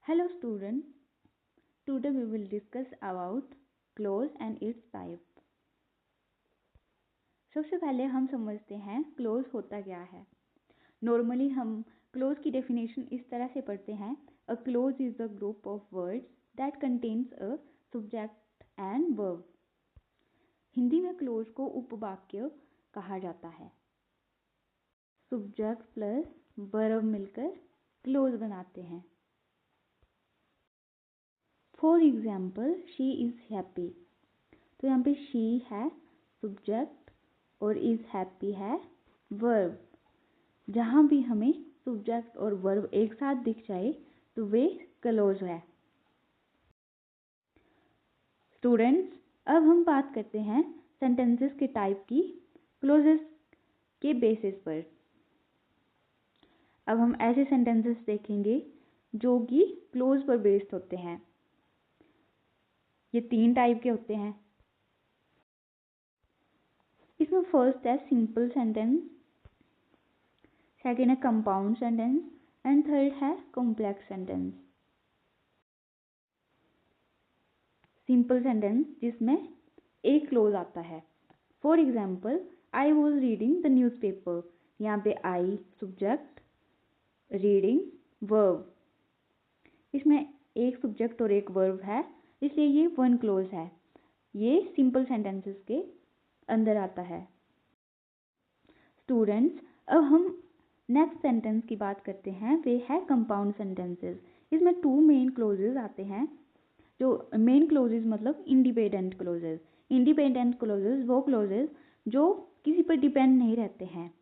Hello student, today we will discuss about clause and its type. सबसे पहले हम समझते हैं क्लोज होता क्या है। नॉर्मली हम क्लोज की डेफिनेशन इस तरह से पढ़ते हैं, a close is the group of words that contains a subject and verb. Hindi में क्लोज को उपवाक्य कहा जाता है। सब्जेक्ट प्लस वर्ब मिलकर क्लोज बनाते हैं। For example, she is happy, तो यहाँ पे शी है सब्जेक्ट और इज हैप्पी है वर्ब। जहाँ भी हमें सब्जेक्ट और वर्ब एक साथ दिख जाए तो वे क्लोज है। स्टूडेंट्स, अब हम बात करते हैं सेंटेंसेस के टाइप की क्लोजेस के बेसिस पर। अब हम ऐसे सेंटेंसेस देखेंगे जो कि क्लोज पर बेस्ड होते हैं। ये 3 टाइप के होते हैं। इसमें फर्स्ट है सिंपल सेंटेंस, सेकेंड है कंपाउंड सेंटेंस एंड थर्ड है कॉम्प्लेक्स सेंटेंस। सिंपल सेंटेंस जिसमें एक क्लोज आता है। For example, I was reading the news paper, यहाँ पे आई सब्जेक्ट, रीडिंग वर्ब। इसमें एक सब्जेक्ट और एक वर्ब है, इसलिए ये वन क्लोज है। ये सिंपल सेंटेंसेस के अंदर आता है। स्टूडेंट्स, अब हम नेक्स्ट सेंटेंस की बात करते हैं, वे है कंपाउंड सेंटेंसेस। इसमें 2 मेन क्लोजेज आते हैं। जो मेन क्लोजेज मतलब इंडिपेंडेंट क्लोजेज। इंडिपेंडेंट क्लोजेज वो क्लोजेज जो किसी पर डिपेंड नहीं रहते हैं,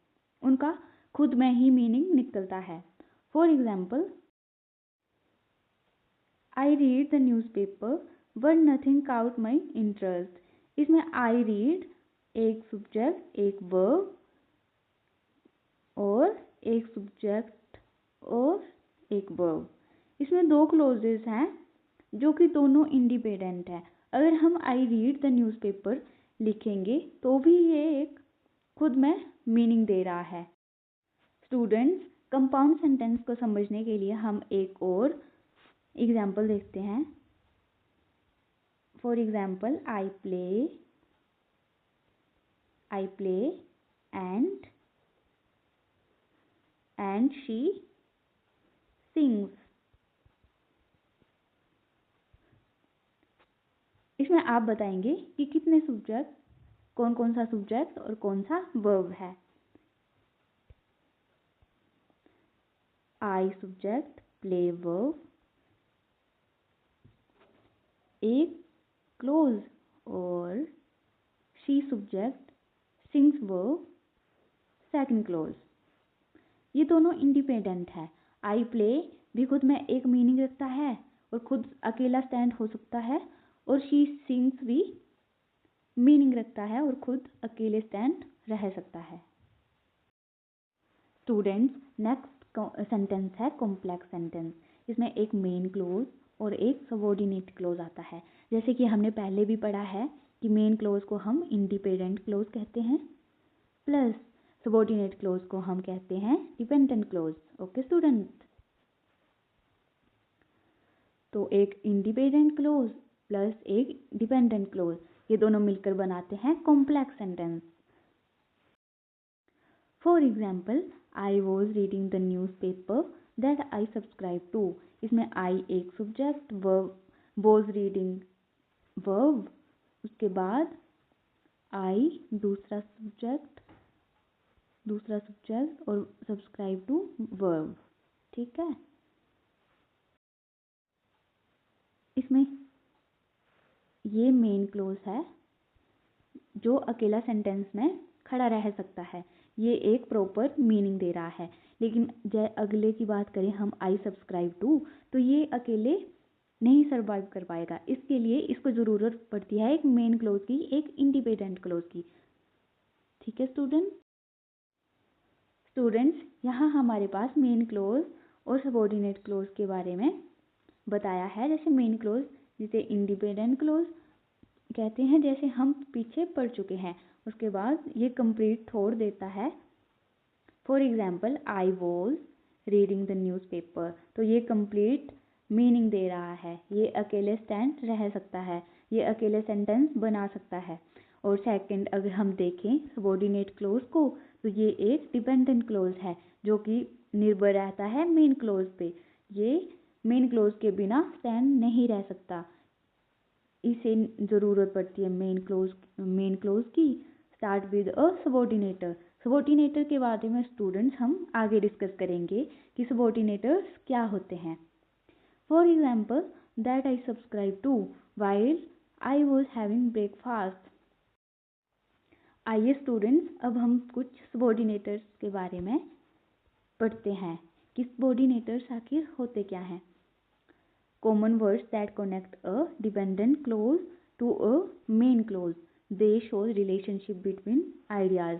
उनका खुद में ही मीनिंग निकलता है। For example, I read the news paper but nothing cout my interest. इसमें आई रीड एक सब्जेक्ट एक वर्ब और एक सब्जेक्ट और एक वर्ब। इसमें 2 क्लोजेस हैं जो कि दोनों इंडिपेंडेंट है। अगर हम आई रीड द न्यूज़पेपर लिखेंगे तो भी ये एक खुद में मीनिंग दे रहा है। स्टूडेंट्स, कंपाउंड सेंटेंस को समझने के लिए हम एक और एग्जाम्पल देखते हैं। For example, I play and she sings. इसमें आप बताएंगे कि कितने सब्जेक्ट, कौन कौन सा सब्जेक्ट और कौन सा वर्ब है। आई सब्जेक्ट, प्ले वर्ब, एक क्लोज, और she subject, sings verb, second close. ये दोनों इंडिपेंडेंट है। आई प्ले भी खुद में एक मीनिंग रखता है और खुद अकेला स्टैंड हो सकता है, और शी सिंग्स भी मीनिंग रखता है और खुद अकेले स्टैंड रह सकता है। स्टूडेंट्स, नेक्स्ट सेंटेंस है कॉम्प्लेक्स सेंटेंस। इसमें एक मेन क्लोज और एक सबऑर्डिनेट क्लोज आता है। जैसे कि हमने पहले भी पढ़ा है कि मेन क्लोज को हम इंडिपेंडेंट क्लोज कहते हैं, प्लस सबऑर्डिनेट क्लोज को हम कहते हैं डिपेंडेंट क्लोज। ओके स्टूडेंट, तो एक इंडिपेंडेंट क्लोज प्लस एक डिपेंडेंट क्लोज, ये दोनों मिलकर बनाते हैं complex sentence. For example, I was reading the newspaper that I subscribe to. इसमें आई एक subject, verb was reading verb, उसके बाद आई दूसरा सब्जेक्ट और सब्सक्राइब टू वर्ब। ठीक है, इसमें ये मेन क्लोज है जो अकेला सेंटेंस में खड़ा रह सकता है, ये एक प्रॉपर मीनिंग दे रहा है। लेकिन अगले की बात करें हम, आई सब्सक्राइब टू, तो ये अकेले नहीं सर्वाइव कर पाएगा। इसके लिए इसको ज़रूरत पड़ती है एक मेन क्लोज की, एक इंडिपेंडेंट क्लोज की। ठीक है स्टूडेंट्स, यहाँ हमारे पास मेन क्लोज और सबऑर्डिनेट क्लोज के बारे में बताया है। जैसे मेन क्लोज जिसे इंडिपेंडेंट क्लोज कहते हैं, जैसे हम पीछे पढ़ चुके हैं। उसके बाद ये कंप्लीट थॉट देता है। For example, I was reading the newspaper, तो ये कंप्लीट मीनिंग दे रहा है, ये अकेले स्टैंड रह सकता है, ये अकेले सेंटेंस बना सकता है। और सेकंड अगर हम देखें सबॉर्डिनेट क्लोज को, तो ये एक डिपेंडेंट क्लोज है जो कि निर्भर रहता है मेन क्लोज पे। ये मेन क्लोज के बिना स्टैंड नहीं रह सकता, इसे ज़रूरत पड़ती है मेन क्लोज की। Start with a subordinator. Subordinator के बारे में स्टूडेंट्स हम आगे डिस्कस करेंगे कि सबॉर्डिनेटर्स क्या होते हैं। For example, that I subscribe to while I was having breakfast. आइए स्टूडेंट्स, अब हम कुछ सबॉर्डिनेटर्स के बारे में पढ़ते हैं कि सबॉर्डिनेटर्स आखिर होते क्या हैं। Common words that connect a dependent clause to a main clause. They show relationship between ideas.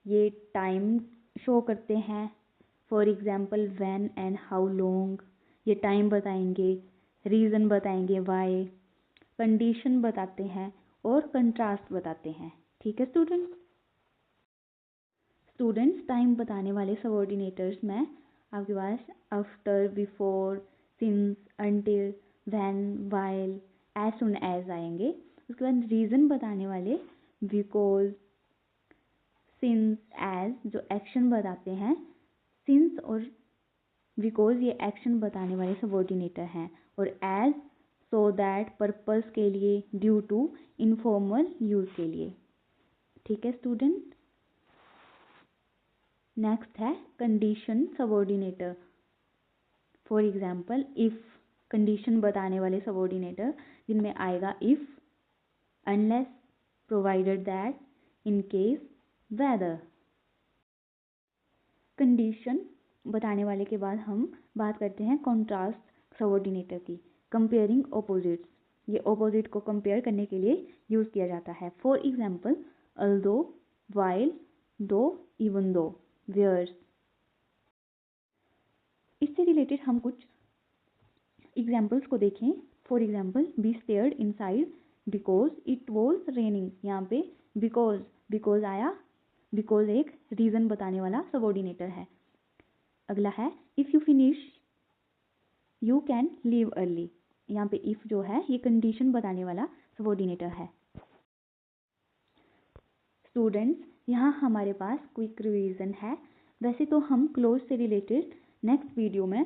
ये टाइम शो करते हैं। For example when and how long, ये टाइम बताएंगे, रीज़न बताएंगे why, कंडीशन बताते हैं और कंट्रास्ट बताते हैं। ठीक है स्टूडेंट्स। टाइम बताने वाले सबऑर्डिनेटर्स में आपके पास after, before, since, until, when, while, as soon as आएंगे। उसके बाद रीज़न बताने वाले बिकॉज, सिंस, एज जो एक्शन बताते हैं। सिंस और बिकॉज ये एक्शन बताने वाले सबऑर्डिनेटर हैं, और एज सो दैट पर्पस के लिए, ड्यू टू इनफॉर्मल यूज़ के लिए। ठीक है स्टूडेंट। नेक्स्ट है condition subordinator. For example if, condition बताने वाले सबऑर्डिनेटर जिनमें आएगा if, unless, provided that, in case, whether. कंडीशन बताने वाले के बाद हम बात करते हैं कॉन्ट्रास्ट सबऑर्डिनेटर की। कंपेयरिंग ऑपोजिट्स, ये ऑपोजिट को कंपेयर करने के लिए यूज़ किया जाता है। For example although, while, though, even though, whereas. इससे रिलेटेड हम कुछ एग्जाम्पल्स को देखें। For example be stayed inside because it was raining. यहाँ पे बिकॉज आया, बिकॉज एक रीज़न बताने वाला सबऑर्डिनेटर है। अगला है if you finish you can leave early. यहाँ पे इफ़ जो है ये कंडीशन बताने वाला सबऑर्डिनेटर है। स्टूडेंट्स, यहाँ हमारे पास क्विक रिवीजन है। वैसे तो हम क्लोज से रिलेटेड नेक्स्ट वीडियो में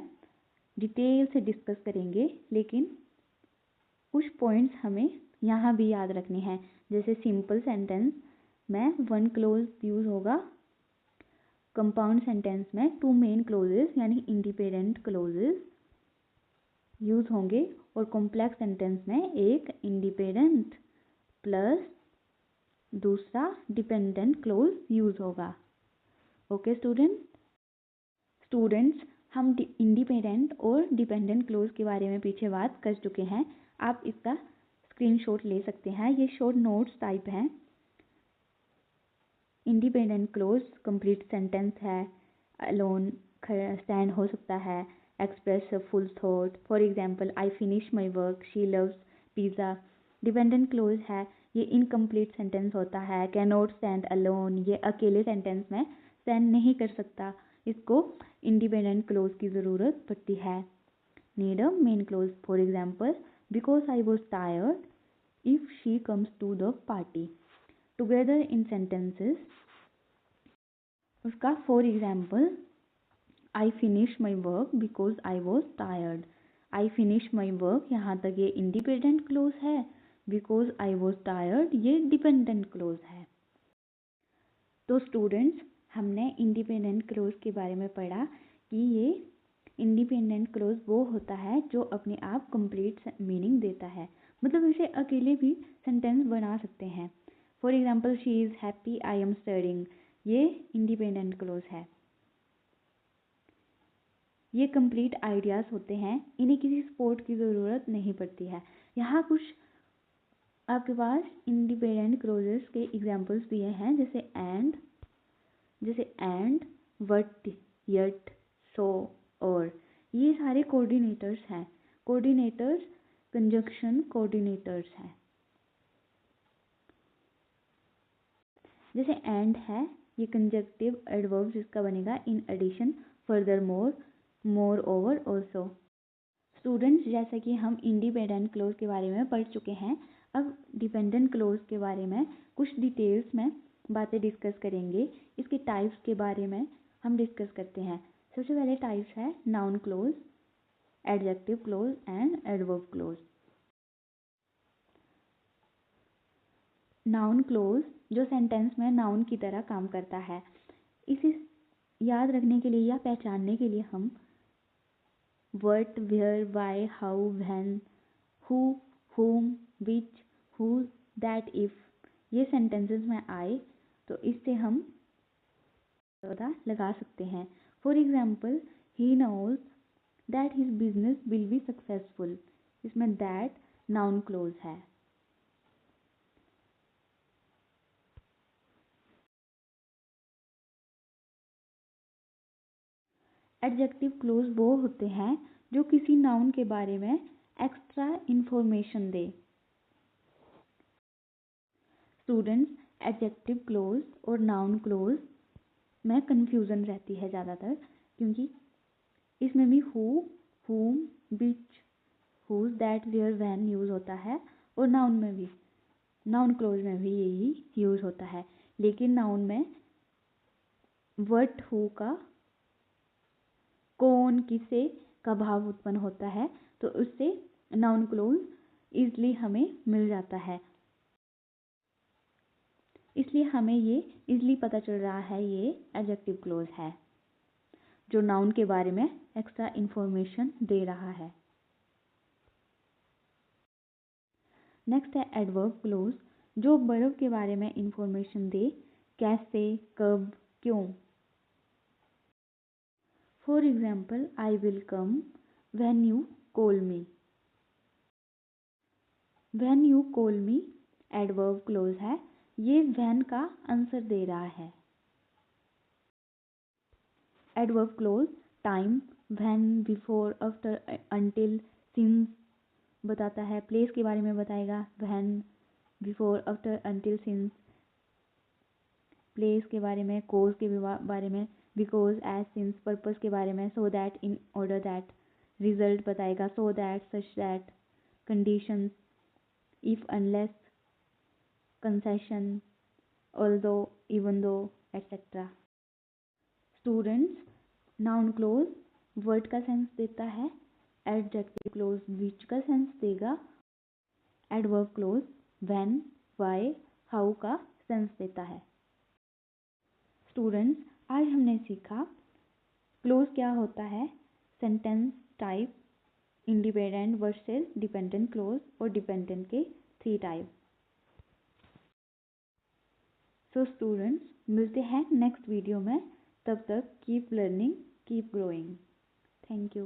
डिटेल से डिस्कस करेंगे, लेकिन कुछ पॉइंट्स हमें यहाँ भी याद रखने हैं। जैसे सिंपल सेंटेंस में वन क्लोज यूज़ होगा, कंपाउंड सेंटेंस में टू मेन क्लोजेस यानी इंडिपेंडेंट क्लोजेस यूज़ होंगे, और कॉम्प्लेक्स सेंटेंस में एक इंडिपेंडेंट प्लस दूसरा डिपेंडेंट क्लोज यूज़ होगा। ओके स्टूडेंट्स, हम इंडिपेंडेंट और डिपेंडेंट क्लोज के बारे में पीछे बात कर चुके हैं। आप इसका स्क्रीनशॉट ले सकते हैं, ये शॉर्ट नोट्स टाइप हैं। इंडिपेंडेंट क्लोज कंप्लीट सेंटेंस है, अलोन स्टैंड हो सकता है, express full thought. For example I finish my work, she loves pizza. Dependent clause है, ये इनकम्प्लीट सेंटेंस होता है, कैन नॉट स्टैंड अलोन, ये अकेले सेंटेंस में स्टैंड नहीं कर सकता, इसको इंडिपेंडेंट क्लोज की ज़रूरत पड़ती है। Need a main clause. For example because I was tired if she comes to the party. Together in sentences, उसका for example I finish my work because I was tired. I finish my work, यहाँ तक ये independent clause है, because I was tired ये dependent clause है। तो students, हमने independent clause के बारे में पढ़ा कि ये इंडिपेंडेंट क्लोज वो होता है जो अपने आप कंप्लीट मीनिंग देता है, मतलब इसे अकेले भी सेंटेंस बना सकते हैं। For example she is happy I am studying, ये इंडिपेंडेंट क्लोज है। ये कंप्लीट आइडियाज़ होते हैं, इन्हें किसी सपोर्ट की ज़रूरत नहीं पड़ती है। यहाँ कुछ आपके पास इंडिपेंडेंट क्लोजेस के एग्जांपल्स दिए हैं, जैसे एंड, वट, यट, सो, और। ये सारे कोऑर्डिनेटर्स हैं। कोऑर्डिनेटर्स कंजक्शन कोऑर्डिनेटर्स हैं। जैसे एंड है, ये कंजक्टिव एडवर्ब जिसका बनेगा in addition, furthermore, moreover, also. Students, जैसे कि हम इंडिपेंडेंट क्लोज के बारे में पढ़ चुके हैं, अब डिपेंडेंट क्लोज के बारे में कुछ डिटेल्स में बातें डिस्कस करेंगे। इसके टाइप्स के बारे में हम डिस्कस करते हैं। सबसे पहले टाइप्स है noun close, adjective close and adverb close. Noun close जो सेंटेंस में नाउन की तरह काम करता है। इसे याद रखने के लिए या पहचानने के लिए हम what, where, why, how, when, who, whom, which, whose, that, if ये सेंटेंसेस में आए तो इससे हम पता लगा सकते हैं। For example, he knows that his business will be successful, इसमें दैट नाउन क्लोज है। एडजेक्टिव क्लोज वो होते हैं जो किसी नाउन के बारे में एक्स्ट्रा इंफॉर्मेशन दे। स्टूडेंट्स, एडजेक्टिव क्लोज और नाउन क्लोज में कंफ्यूजन रहती है ज़्यादातर, क्योंकि इसमें भी who, whom, which, whose, that, where, when use होता है और नाउन में भी, नाउन क्लोज में भी यही यूज़ होता है। लेकिन नाउन में व्हाट, हु का, कौन, किसे का भाव उत्पन्न होता है, तो उससे नाउन क्लोज इजली हमें मिल जाता है। इसलिए हमें ये इजली पता चल रहा है ये एडजेक्टिव क्लोज है जो नाउन के बारे में एक्स्ट्रा इंफॉर्मेशन दे रहा है। नेक्स्ट है एडवर्ब क्लोज जो वर्ब के बारे में इंफॉर्मेशन दे, कैसे, कब, क्यों। For example, I will come when you call me. When you call me adverb close है, ये व्हेन का आंसर दे रहा है। Adverb close time, when, before, after, until, since बताता है। प्लेस के बारे में बताएगा, when, before, after, until, since. Place के बारे में, कोज के बारे में, बिकॉज, एज, सिंस। पर्पस के बारे में, so that, in order that. Result बताएगा, so that, such that. Conditions, if, unless, concession, although, even though, etcetera. Students, noun clause word का सेंस देता है, एडजेक्टिव क्लोज विच का सेंस देगा, adverb clause when, why, how का sense देता है। Students, आज हमने सीखा क्लोज क्या होता है, sentence type, independent versus dependent clause और डिपेंडेंट के 3 टाइप। सो स्टूडेंट्स, मिलते हैं नेक्स्ट वीडियो में। तब तक keep learning, keep growing. Thank you.